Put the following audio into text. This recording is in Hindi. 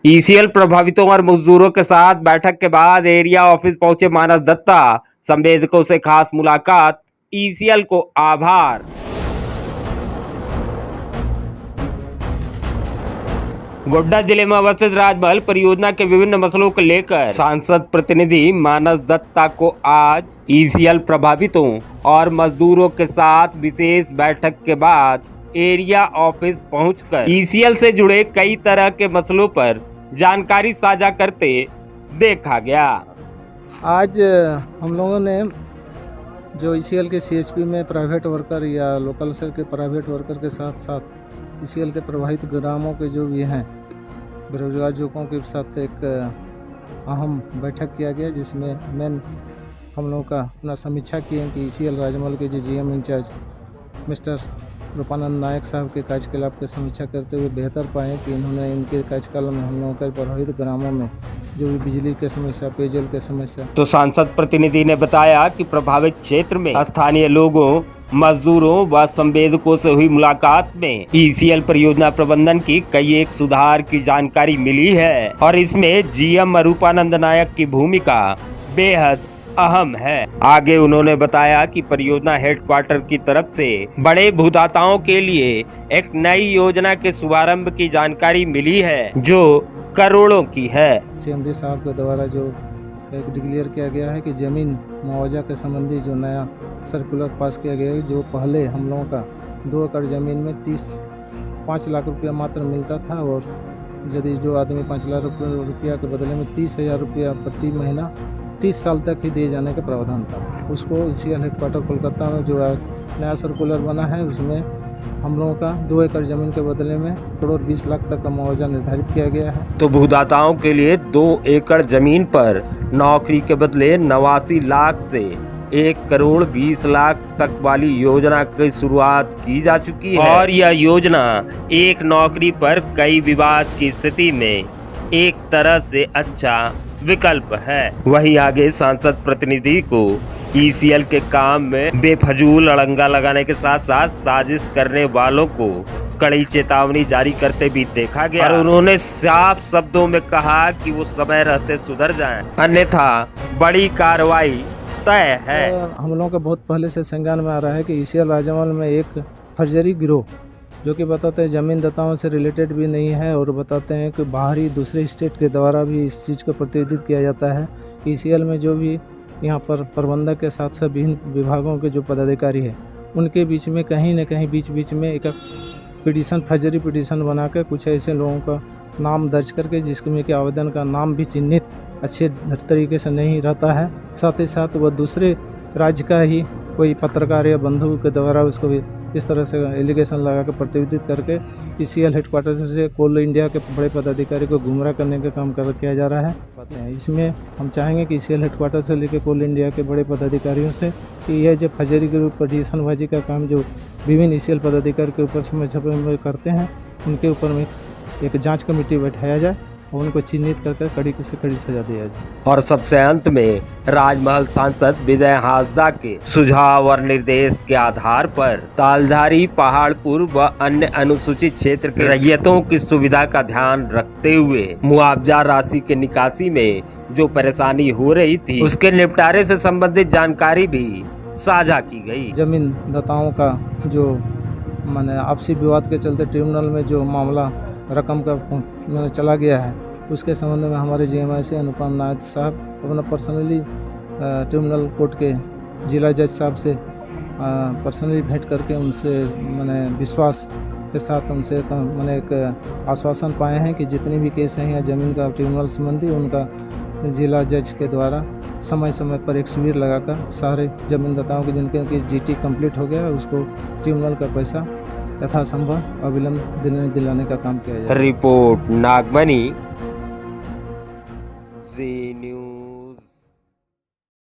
ईसीएल प्रभावितों और मजदूरों के साथ बैठक के बाद एरिया ऑफिस पहुंचे मानस दत्ता। संवेदकों से खास मुलाकात, ईसीएल को आभार। गोड्डा जिले में अवस्थित राजमहल परियोजना के विभिन्न मसलों को लेकर सांसद प्रतिनिधि मानस दत्ता को आज ईसीएल प्रभावितों और मजदूरों के साथ विशेष बैठक के बाद एरिया ऑफिस पहुंचकर ईसीएल से जुड़े कई तरह के मसलों पर जानकारी साझा करते देखा गया। आज हम लोगों ने जो ईसीएल के सीएचपी में प्राइवेट वर्कर या लोकल सेल के प्राइवेट वर्कर के साथ साथ ईसीएल के प्रभावित ग्रामों के जो भी हैं बेरोजगार युवकों के साथ एक अहम बैठक किया गया, जिसमें मेन हम लोगों का अपना समीक्षा किए कि ईसीएल राजमहल के जो जीएम इंचार्ज मिस्टर रूपानंद नायक साहब के कार्यकाल की समीक्षा करते हुए बेहतर पाए कि इन्होंने इनके कार्यकाल में हम लोगों के प्रभावित ग्रामों में जो भी बिजली की समस्या, पेयजल की समस्या। तो सांसद प्रतिनिधि ने बताया कि प्रभावित क्षेत्र में स्थानीय लोगों, मजदूरों व संवेदकों से हुई मुलाकात में ईसीएल परियोजना प्रबंधन की कई एक सुधार की जानकारी मिली है और इसमें जीएम रूपानंद नायक की भूमिका बेहद अहम है। आगे उन्होंने बताया कि परियोजना हेडक्वार्टर की तरफ से बड़े भूदाताओं के लिए एक नई योजना के शुभारंभ की जानकारी मिली है जो करोड़ों की है। सीएमडी साहब के द्वारा जो एक डिक्लेयर किया गया है कि जमीन मुआवजा के संबंधी जो नया सर्कुलर पास किया गया है, जो पहले हम लोगों का 2 एकड़ जमीन में 5 लाख रुपया मात्र मिलता था और यदि जो आदमी 5 लाख रुपया के बदले में 30,000 रुपया प्रति महीना 30 साल तक ही दिए जाने का प्रावधान था। उसको ईसीएल हेडक्वार्टर कोलकाता में जो नया सर्कुलर बना है उसमें हम लोगों का 2 एकड़ जमीन के बदले में करोड़ 20 लाख तक का मुआवजा निर्धारित किया गया है। तो भूदाताओं के लिए 2 एकड़ जमीन पर नौकरी के बदले 89 लाख से 1 करोड़ 20 लाख तक वाली योजना की शुरुआत की जा चुकी है और यह योजना एक नौकरी पर कई विवाद की स्थिति में एक तरह से अच्छा विकल्प है। वहीं आगे सांसद प्रतिनिधि को ईसीएल के काम में बेफजूल अड़ंगा लगाने के साथ साथ साजिश करने वालों को कड़ी चेतावनी जारी करते भी देखा गया और उन्होंने साफ शब्दों में कहा कि वो समय रहते सुधर जाएं, अन्यथा बड़ी कार्रवाई तय है। हम लोगों का बहुत पहले से संज्ञान में आ रहा है कि ईसीएल राजमहल में एक फर्जरी गिरोह जो कि बताते हैं जमीन दाताओं से रिलेटेड भी नहीं है और बताते हैं कि बाहरी दूसरे स्टेट के द्वारा भी इस चीज़ को प्रतिनिधित्व किया जाता है। ईसीएल में जो भी यहाँ पर प्रबंधक के साथ साथ विभिन्न विभागों के जो पदाधिकारी हैं उनके बीच में कहीं न कहीं बीच में एक पिटीशन, फर्जरी पिटीशन बना कर कुछ ऐसे लोगों का नाम दर्ज करके जिसमें कि आवेदन का नाम भी चिन्हित अच्छे तरीके से नहीं रहता है, साथ ही साथ वह दूसरे राज्य का ही कोई पत्रकार या बंधु के द्वारा उसको भी इस तरह से एलिगेशन लगा कर प्रतिनिधित्व करके ईसीएल हेडक्वार्टर से कोल इंडिया के बड़े पदाधिकारी को गुमराह करने का काम किया जा रहा है। इसमें हम चाहेंगे कि ईसीएल हेडक्वार्टर से लेकर कोल इंडिया के बड़े पदाधिकारियों से कि यह जो फर्जरी के पटिशनबाजी का काम जो विभिन्न ईसीएल पदाधिकारी के ऊपर समय समय करते हैं उनके ऊपर में एक जाँच कमेटी बैठाया जाए और उनको चिन्हित करके कड़ी से कड़ी सजा दिया जाए। और सबसे अंत में राजमहल सांसद विजय हांसदा के सुझाव और निर्देश के आधार पर तालधारी, पहाड़पुर व अन्य अनुसूचित क्षेत्र के रैयतों की सुविधा का ध्यान रखते हुए मुआवजा राशि के निकासी में जो परेशानी हो रही थी उसके निपटारे से संबंधित जानकारी भी साझा की गई। जमीन दाताओं का जो माने आपसी विवाद के चलते ट्रिब्यूनल में जो मामला रकम का चला गया है उसके संबंध में हमारे जीएमआईसी अनुपम नायक साहब अपना पर्सनली ट्रिब्यूनल कोर्ट के जिला जज साहब से पर्सनली भेंट करके उनसे मैंने विश्वास के साथ उनसे मैंने एक आश्वासन पाए हैं कि जितनी भी केस हैं या ज़मीन का ट्रिब्यूनल संबंधी उनका जिला जज के द्वारा समय समय पर एक शिविर लगाकर सारे जमीनदाताओं के जिनके जीटी कंप्लीट हो गया उसको ट्रिब्यूनल का पैसा यथासंभव अविलंब दिलाने का काम किया जाए। रिपोर्ट नागमणि, जी न्यूज़।